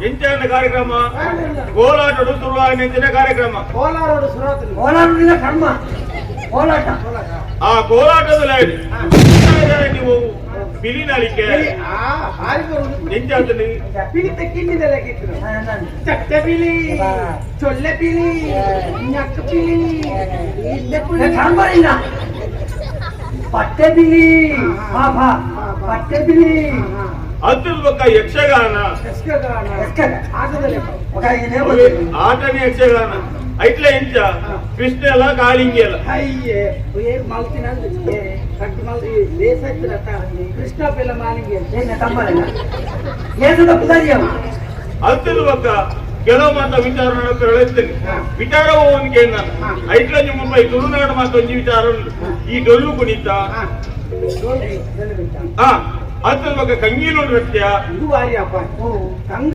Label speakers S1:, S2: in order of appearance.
S1: ಎಂಚಿನ ಕಾರ್ಯಕ್ರಮ ಕೋಲಾಟೋಡು ಶುರುವಾಗಿ ನೆಂಚಿನ ಕಾರ್ಯಕ್ರಮ
S2: ಕೋಲಾರದಿಂದ ಕರ್ಮ ಕೋಲಾಟ
S1: ಆ ಕೋಲಾಟದಲ್ಲಿ ನೀವು ಬಿಲಿನಲಿಕ್ಕೆ ಎಂಚಾಗ್ತದೆ
S3: ಪಿಲಿತ ಕಿನ್ನಿದೆಲ್ಲ ಕಿತ್ತು ಚಟ್ಟ ಪಿಲಿ ಚೊಳ್ಳೆ ಪಿಲಿ ñಕ್ಕ ಪಿಲಿ
S2: ಕರ್ಮ ಇಲ್ಲ ಪಟ್ಟೆ ಬಿಲಿ ಬಾ ಪಟ್ಟೆ ಬಿಲಿ
S1: ಅದ್ರ ಬೊಕ್ಕ ಯಕ್ಷಗಾನ ಆಟನೇ ಯಕ್ಷಗಾನ ಐಟ್ಲ ಎಂಚ ಕೃಷ್ಣ ಎಲ್ಲ ಕಾಳಿಂಗಿ ಎಲ್ಲ
S3: ಅಯ್ಯೇ ಮಲ್ತಿನ ಕಟ್ಟಿ ಮಲ್ತಿ ದೇಶ ಕೃಷ್ಣ ಪಿಲ್ಲ ಮಾಲಿಂಗಿ
S2: ಏಸದ ಪುದಾರಿ ಅವ
S1: ಅದ್ರ ಬೊಕ್ಕ ಕೆಲವು ಮಾತ್ರ ವಿಚಾರ ಹೇಳುತ್ತೇನೆ ವಿಚಾರ ಹೋಗಿ ನಾನು ಐಟ್ಲ ನಿಮ್ಮ ತುಳುನಾಡು ಮಾತ್ರ ಒಂದು ವಿಚಾರ ಉಂಟು ಈ ಡೊಳ್ಳು ಕುಣಿತ ಅದ್ರ ಬಗ್ಗೆ ಕಂಗೀಲು ನೃತ್ಯ
S3: ಇದು ವಾರಿ ಅಪ್ಪ